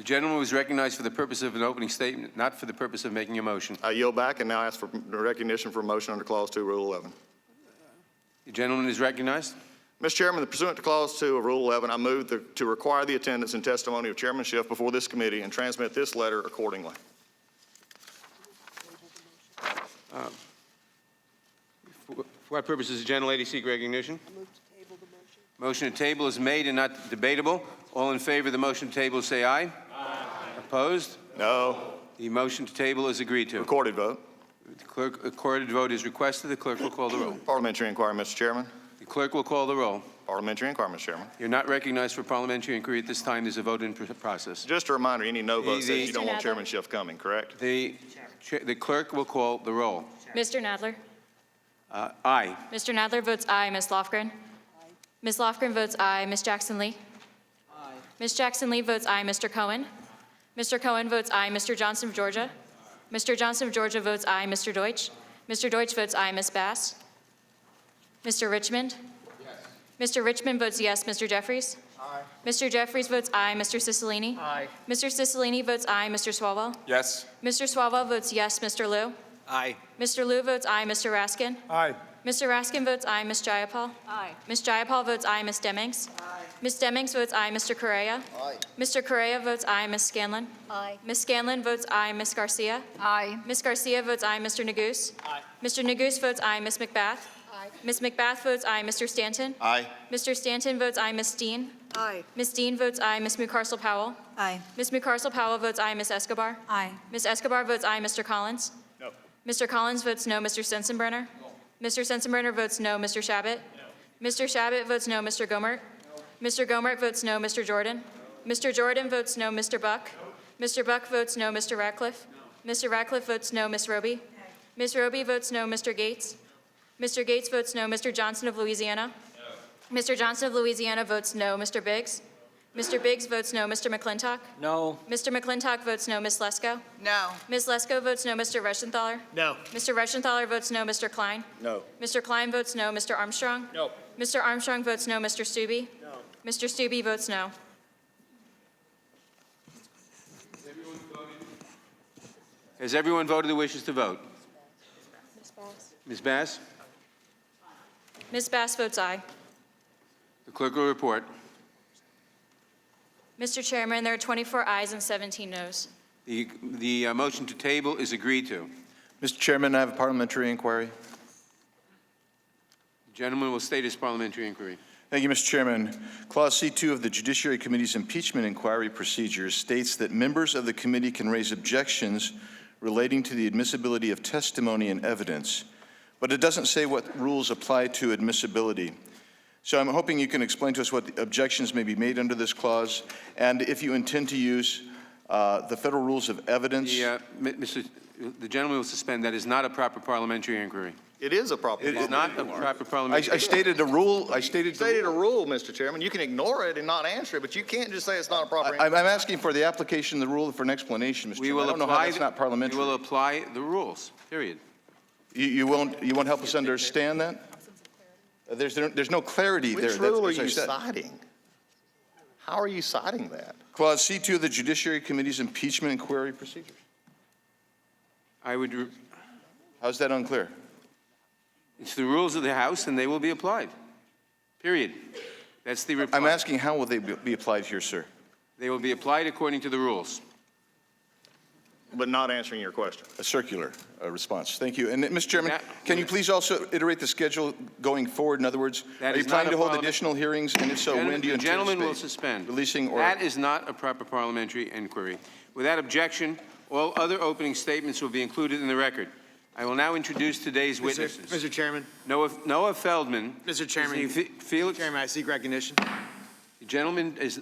The gentleman was recognized for the purpose of an opening statement, not for the purpose of making a motion. I yield back and now ask for recognition for a motion under Clause 2, Rule 11. The gentleman is recognized. Mr. Chairman, pursuant to Clause 2 of Rule 11, I move to require the attendance and testimony of Chairman Schiff before this committee and transmit this letter accordingly. For what purpose does the gentlelady seek recognition? I move to table the motion. Motion to table is made and not debatable. All in favor of the motion to table say aye. Aye. Opposed? No. The motion to table is agreed to. Recorded vote. The recorded vote is requested. The clerk will call the roll. Parliamentary inquiry, Mr. Chairman. The clerk will call the roll. Parliamentary inquiry, Mr. Chairman. You're not recognized for parliamentary inquiry at this time. There's a vote in process. Just a reminder, any no vote says you don't want Mr. Chairman Schiff coming, correct? The clerk will call the roll. Mr. Nadler. Aye. Mr. Nadler votes aye. Ms. Lofgren. Aye. Ms. Lofgren votes aye. Ms. Jackson-Lee. Aye. Ms. Jackson-Lee votes aye. Mr. Cohen. Mr. Cohen votes aye. Mr. Johnson of Georgia. Mr. Johnson of Georgia votes aye. Mr. Deutsch. Mr. Deutsch votes aye. Ms. Bass. Mr. Richmond. Yes. Mr. Richmond votes yes. Mr. Jeffries. Aye. Mr. Jeffries votes aye. Mr. Cicilline. Aye. Mr. Cicilline votes aye. Mr. Swalwell. Yes. Mr. Swalwell votes yes. Mr. Liu. Aye. Mr. Liu votes aye. Mr. Raskin. Aye. Mr. Raskin votes aye. Ms. Jayapal. Aye. Ms. Jayapal votes aye. Ms. Demings. Aye. Ms. Demings votes aye. Mr. Correa. Aye. Mr. Correa votes aye. Ms. Scanlon. Aye. Ms. Scanlon votes aye. Ms. Garcia. Aye. Ms. Garcia votes aye. Mr. Neguse. Aye. Mr. Neguse votes aye. Ms. McBath. Aye. Ms. McBath votes aye. Mr. Stanton. Aye. Mr. Stanton votes aye. Ms. Dean. Aye. Ms. Dean votes aye. Ms. Mucarsel-Powell. Aye. Ms. Mucarsel-Powell votes aye. Ms. Escobar. Aye. Ms. Escobar votes aye. Mr. Collins. No. Mr. Collins votes no. Mr. Sensenbrenner. Mr. Sensenbrenner votes no. Mr. Shabbat. Mr. Shabbat votes no. Mr. Gomert. Mr. Gomert votes no. Mr. Jordan. Mr. Jordan votes no. Mr. Buck. Mr. Buck votes no. Mr. Ratcliffe. Mr. Ratcliffe votes no. Ms. Roby. Ms. Roby votes no. Mr. Gates. Mr. Gates votes no. Mr. Johnson of Louisiana. Mr. Johnson of Louisiana votes no. Mr. Biggs. Mr. Biggs votes no. Mr. McClintock. No. Mr. McClintock votes no. Ms. Lesko. No. Ms. Lesko votes no. Mr. Reschenthaler. No. Mr. Reschenthaler votes no. Mr. Klein. No. Mr. Klein votes no. Mr. Armstrong. No. Mr. Armstrong votes no. Mr. Stubbe. No. Mr. Stubbe votes no. Has everyone voted who wishes to vote? Ms. Bass. Ms. Bass? Ms. Bass votes aye. The clerk will report. Mr. Chairman, there are 24 ayes and 17 noes. The motion to table is agreed to. Mr. Chairman, I have a parliamentary inquiry. The gentleman will state his parliamentary inquiry. Thank you, Mr. Chairman. Clause C2 of the Judiciary Committee's impeachment inquiry procedures states that members of the committee can raise objections relating to the admissibility of testimony and evidence, but it doesn't say what rules apply to admissibility. So I'm hoping you can explain to us what objections may be made under this clause, and if you intend to use the federal rules of evidence. The gentleman will suspend. That is not a proper parliamentary inquiry. It is a proper It is not a proper parliamentary I stated a rule. I stated a rule, Mr. Chairman. You can ignore it and not answer it, but you can't just say it's not a proper I'm asking for the application of the rule for an explanation, Mr. Chairman. I don't know how that's not parliamentary. We will apply the rules, period. You won't help us understand that? There's no clarity there. Which rule are you citing? How are you citing that? Clause C2 of the Judiciary Committee's impeachment inquiry procedures. How's that unclear? It's the rules of the House, and they will be applied, period. That's the reply. I'm asking how will they be applied here, sir? They will be applied according to the rules. But not answering your question. A circular response. Thank you. And, Mr. Chairman, can you please also iterate the schedule going forward? In other words, are you planning to hold additional hearings? And if so, when do you anticipate? The gentleman will suspend. That is not a proper parliamentary inquiry. Without objection, all other opening statements will be included in the record. I will now introduce today's witnesses. Mr. Chairman. Noah Feldman. Mr. Chairman. Felix. Chairman, I seek recognition. The gentleman is.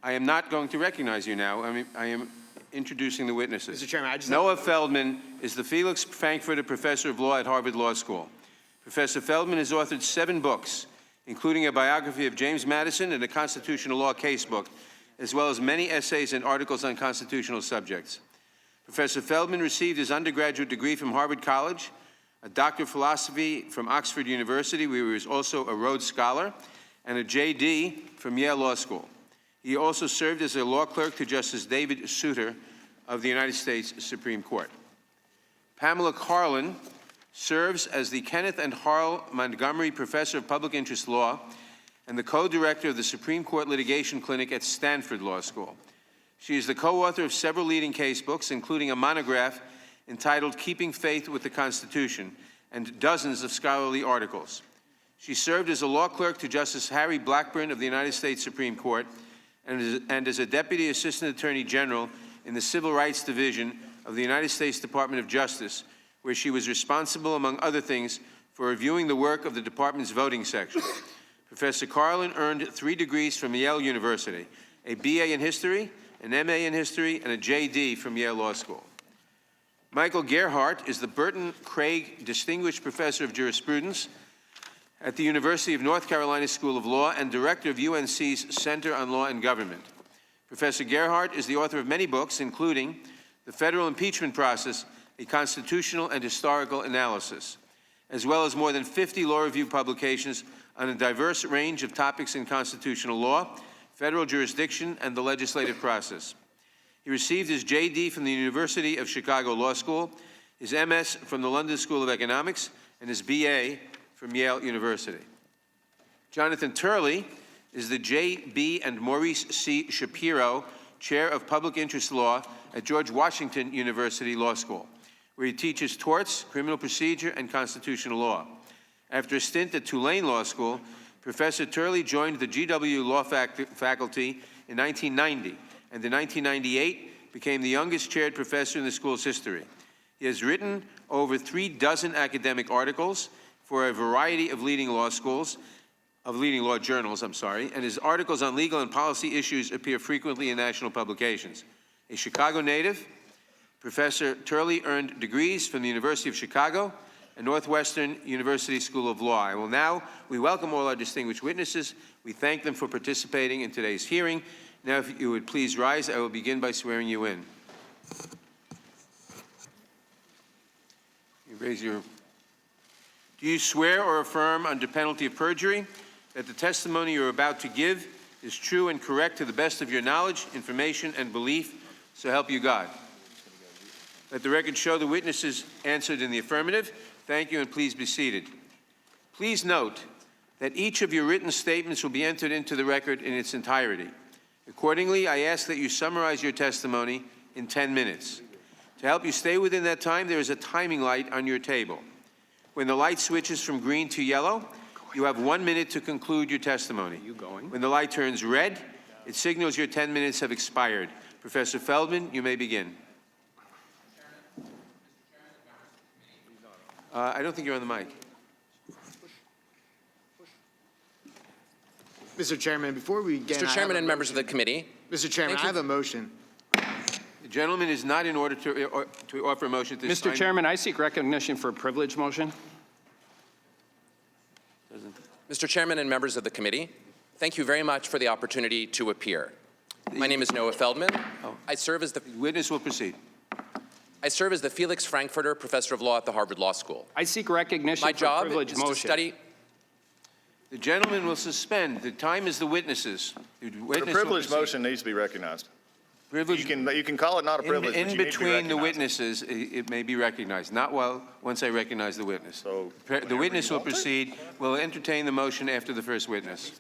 I am not going to recognize you now. I am introducing the witnesses. Mr. Chairman, Noah Feldman is the Felix Frankfurter Professor of Law at Harvard Law School. Professor Feldman has authored 7 books, including a biography of James Madison and a constitutional law casebook, as well as many essays and articles on constitutional subjects. Professor Feldman received his undergraduate degree from Harvard College, a doctor of philosophy from Oxford University, where he was also a Rhodes Scholar, and a JD from Yale Law School. He also served as a law clerk to Justice David Souter of the United States Supreme Court. Pamela Carlin serves as the Kenneth and Harl Montgomery Professor of Public Interest Law and the co-director of the Supreme Court Litigation Clinic at Stanford Law School. She is the co-author of several leading case books, including a monograph entitled Keeping Faith with the Constitution, and dozens of scholarly articles. She served as a law clerk to Justice Harry Blackburn of the United States Supreme Court and as a Deputy Assistant Attorney General in the Civil Rights Division of the United States Department of Justice, where she was responsible, among other things, for reviewing the work of the department's voting section. Professor Carlin earned 3 degrees from Yale University, a BA in History, an MA in History, and a JD from Yale Law School. Michael Gerhardt is the Burton Craig Distinguished Professor of Jurisprudence at the University of North Carolina School of Law and Director of UNC's Center on Law and Government. Professor Gerhardt is the author of many books, including The Federal Impeachment Process, a Constitutional and Historical Analysis, as well as more than 50 law review publications on a diverse range of topics in constitutional law, federal jurisdiction, and the legislative process. He received his JD from the University of Chicago Law School, his MS from the London School of Economics, and his BA from Yale University. Jonathan Turley is the J.B. and Maurice C. Shapiro Chair of Public Interest Law at George Washington University Law School, where he teaches torts, criminal procedure, and constitutional law. After a stint at Tulane Law School, Professor Turley joined the GW Law faculty in 1990, and in 1998 became the youngest chaired professor in the school's history. He has written over 36 academic articles for a variety of leading law journals, and his articles on legal and policy issues appear frequently in national publications. A Chicago native, Professor Turley earned degrees from the University of Chicago and Northwestern University School of Law. We welcome all our distinguished witnesses. We thank them for participating in today's hearing. Now, if you would please rise, I will begin by swearing you in. Do you swear or affirm under penalty of perjury that the testimony you're about to give is true and correct to the best of your knowledge, information, and belief, so help you God? Let the record show the witnesses answered in the affirmative. Thank you, and please be seated. Please note that each of your written statements will be entered into the record in its entirety. Accordingly, I ask that you summarize your testimony in 10 minutes. To help you stay within that time, there is a timing light on your table. When the light switches from green to yellow, you have 1 minute to conclude your testimony. When the light turns red, it signals your 10 minutes have expired. Professor Feldman, you may begin. I don't think you're on the mic. Mr. Chairman, before we begin, Mr. Chairman and members of the committee. Mr. Chairman, I have a motion. The gentleman is not in order to offer a motion at this time. Mr. Chairman, I seek recognition for a privilege motion. Mr. Chairman and members of the committee, thank you very much for the opportunity to appear. My name is Noah Feldman. I serve as the witness will proceed. I serve as the Felix Frankfurter Professor of Law at the Harvard Law School. I seek recognition My for job privilege is motion. to study. The gentleman will suspend. The time is the witnesses. The privilege motion needs to be recognized. You can call it not a privilege, but you need to be between the recognized. witnesses, it may be recognized. Not once I recognize the witness. So, the witness will proceed. We'll entertain the motion after the first witness.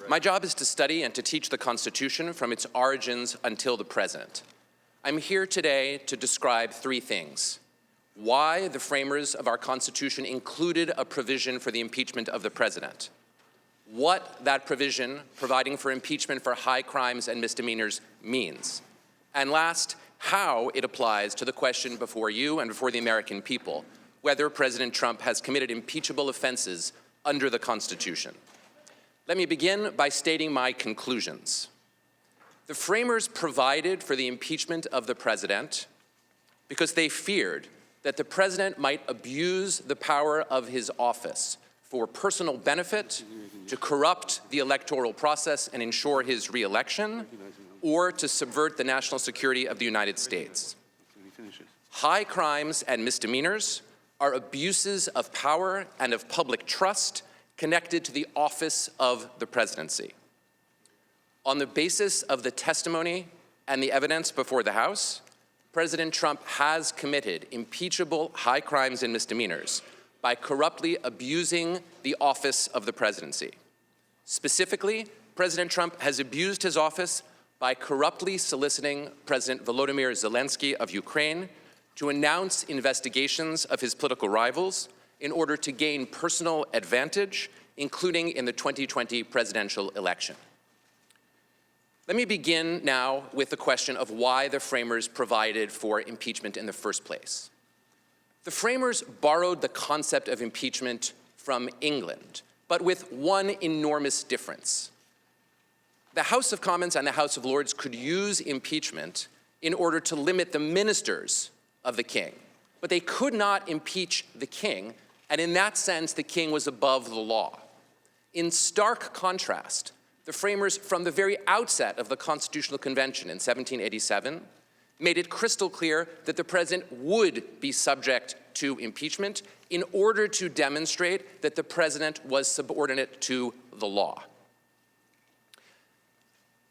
My job is to study and to teach the Constitution from its origins until the present. I'm here today to describe 3 things: why the framers of our Constitution included a provision for the impeachment of the president, what that provision providing for impeachment for high crimes and misdemeanors means, and last, how it applies to the question before you and before the American people, whether President Trump has committed impeachable offenses under the Constitution. Let me begin by stating my conclusions. The framers provided for the impeachment of the president because they feared that the president might abuse the power of his office for personal benefit, to corrupt the electoral process and ensure his re-election, or to subvert the national security of the United States. High crimes and misdemeanors are abuses of power and of public trust connected to the office of the presidency. On the basis of the testimony and the evidence before the House, President Trump has committed impeachable high crimes and misdemeanors by corruptly abusing the office of the presidency. Specifically, President Trump has abused his office by corruptly soliciting President Volodymyr Zelensky of Ukraine to announce investigations of his political rivals in order to gain personal advantage, including in the 2020 presidential election. Let me begin now with the question of why the framers provided for impeachment in the first place. The framers borrowed the concept of impeachment from England, but with one enormous difference. The House of Commons and the House of Lords could use impeachment in order to limit the ministers of the king, but they could not impeach the king, and in that sense, the king was above the law. In stark contrast, the framers, from the very outset of the Constitutional Convention in 1787, made it crystal clear that the president would be subject to impeachment in order to demonstrate that the president was subordinate to the law.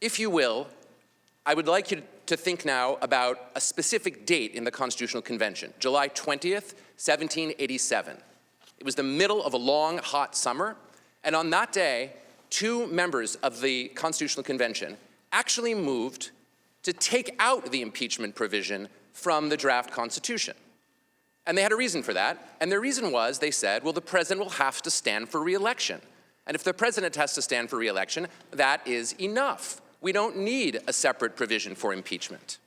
If you will, I would like you to think now about a specific date in the Constitutional Convention, July 20th, 1787. It was the middle of a long, hot summer, and on that day, two members of the Constitutional Convention actually moved to take out the impeachment provision from the draft Constitution. And they had a reason for that, and their reason was, they said, well, the president will have to stand for re-election. And if the president has to stand for re-election, that is enough. We don't need a separate provision for impeachment.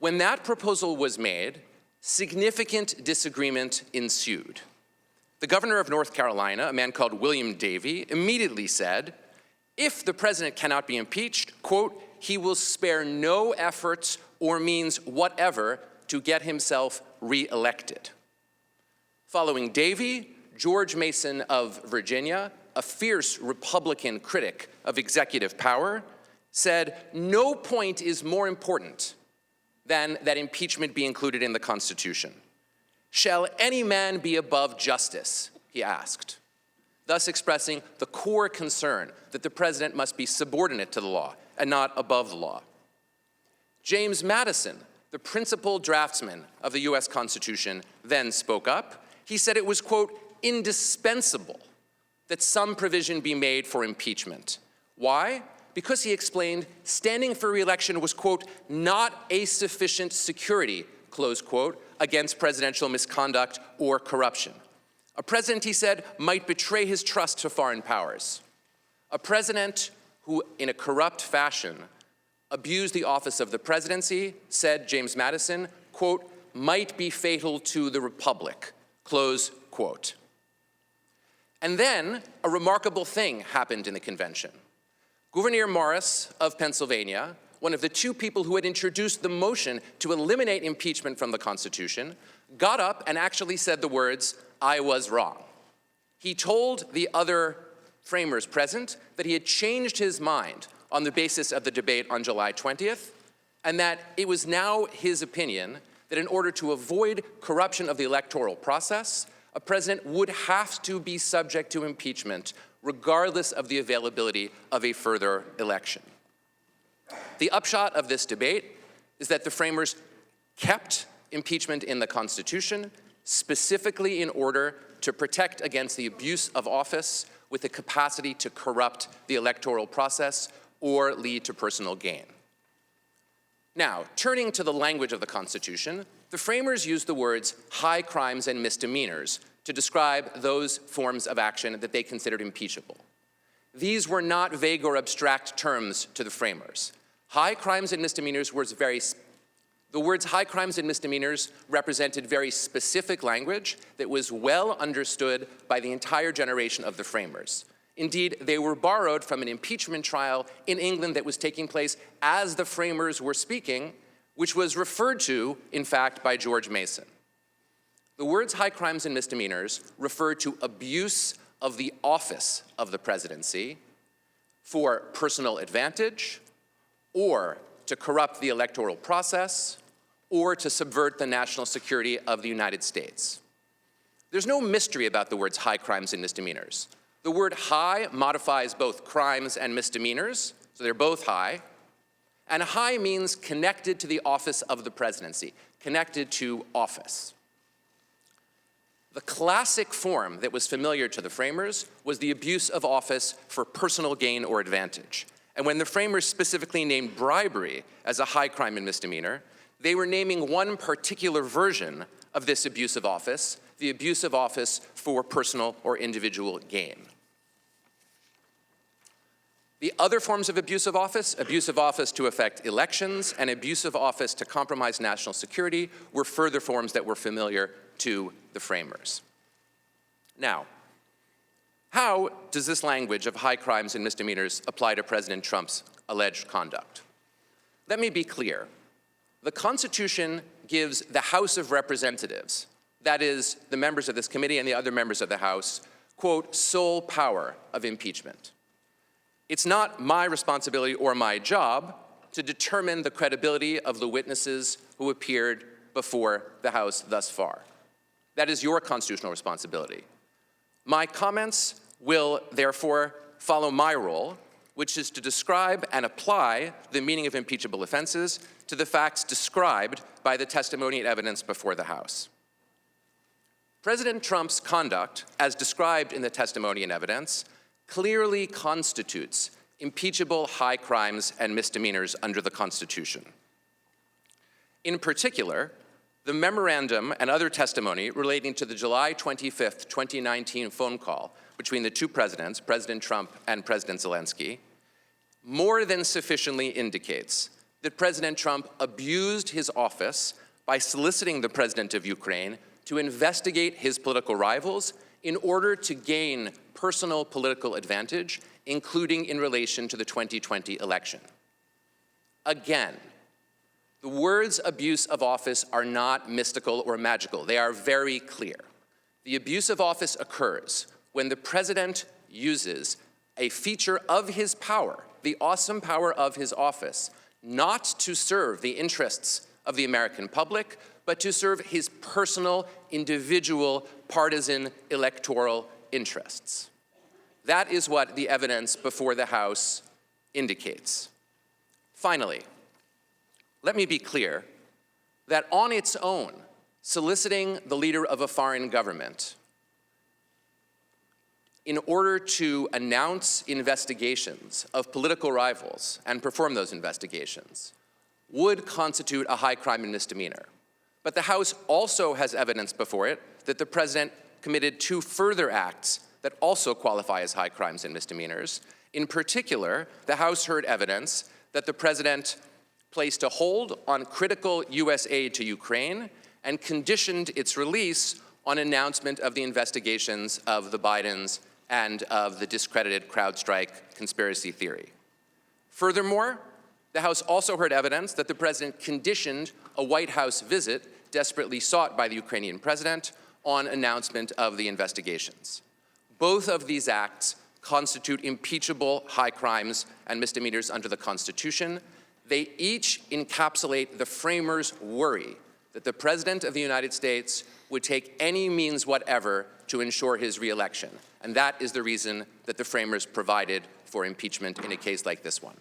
When that proposal was made, significant disagreement ensued. The governor of North Carolina, a man called William Davie, immediately said, if the president cannot be impeached, quote, he will spare no efforts or means whatever to get himself re-elected. Following Davie, George Mason of Virginia, a fierce Republican critic of executive power, said, no point is more important than that impeachment be included in the Constitution. Shall any man be above justice, he asked, thus expressing the core concern that the president must be subordinate to the law and not above the law. James Madison, the principal draftsman of the US Constitution, then spoke up. He said it was, quote, indispensable that some provision be made for impeachment. Why? Because, he explained, standing for re-election was, quote, not a sufficient security, close quote, against presidential misconduct or corruption. A president, he said, might betray his trust to foreign powers. A president who, in a corrupt fashion, abused the office of the presidency, said James Madison, quote, might be fatal to the republic, close quote. And then a remarkable thing happened in the convention. Gouverneur Morris of Pennsylvania, one of the two people who had introduced the motion to eliminate impeachment from the Constitution, got up and actually said the words, I was wrong. He told the other framers present that he had changed his mind on the basis of the debate on July 20th, and that it was now his opinion that in order to avoid corruption of the electoral process, a president would have to be subject to impeachment regardless of the availability of a further election. The upshot of this debate is that the framers kept impeachment in the Constitution, specifically in order to protect against the abuse of office with the capacity to corrupt the electoral process or lead to personal gain. Now, turning to the language of the Constitution, the framers used the words high crimes and misdemeanors to describe those forms of action that they considered impeachable. These were not vague or abstract terms to the framers. High crimes and misdemeanors were the words high crimes and misdemeanors represented very specific language that was well understood by the entire generation of the framers. Indeed, they were borrowed from an impeachment trial in England that was taking place as the framers were speaking, which was referred to, in fact, by George Mason. The words high crimes and misdemeanors refer to abuse of the office of the presidency for personal advantage, or to corrupt the electoral process, or to subvert the national security of the United States. There's no mystery about the words high crimes and misdemeanors. The word high modifies both crimes and misdemeanors, So they're both high. And high means connected to the office of the presidency, connected to office. The classic form that was familiar to the framers was the abuse of office for personal gain or advantage. And when the framers specifically named bribery as a high crime and misdemeanor, they were naming one particular version of this abuse of office, the abuse of office for personal or individual gain. The other forms of abuse of office to affect elections, and abuse of office to compromise national security, were further forms that were familiar to the framers. Now, how does this language of high crimes and misdemeanors apply to President Trump's alleged conduct? Let me be clear. The Constitution gives the House of Representatives, that is, the members of this committee and the other members of the House, quote, sole power of impeachment. It's not my responsibility or my job to determine the credibility of the witnesses who appeared before the House thus far. That is your constitutional responsibility. My comments will therefore follow my role, which is to describe and apply the meaning of impeachable offenses to the facts described by the testimony and evidence before the House. President Trump's conduct, as described in the testimony and evidence, clearly constitutes impeachable high crimes and misdemeanors under the Constitution. In particular, the memorandum and other testimony relating to the July 25th, 2019 phone call between the two presidents, President Trump and President Zelensky, more than sufficiently indicates that President Trump abused his office by soliciting the president of Ukraine to investigate his political rivals in order to gain personal political advantage, including in relation to the 2020 election. Again, the words abuse of office are not mystical or magical. They are very clear. The abuse of office occurs when the president uses a feature of his power, the awesome power of his office, not to serve the interests of the American public, but to serve his personal, individual, partisan, electoral interests. That is what the evidence before the House indicates. Finally, let me be clear that on its own, soliciting the leader of a foreign government in order to announce investigations of political rivals and perform those investigations would constitute a high crime and misdemeanor. But the House also has evidence before it that the president committed two further acts that also qualify as high crimes and misdemeanors. In particular, the House heard evidence that the president placed a hold on critical U.S. aid to Ukraine and conditioned its release on announcement of the investigations of the Bidens and of the discredited CrowdStrike conspiracy theory. Furthermore, the House also heard evidence that the president conditioned a White House visit desperately sought by the Ukrainian president on announcement of the investigations. Both of these acts constitute impeachable high crimes and misdemeanors under the Constitution. They each encapsulate the framers' worry that the President of the United States would take any means whatever to ensure his reelection. And that is the reason that the framers provided for impeachment in a case like this one.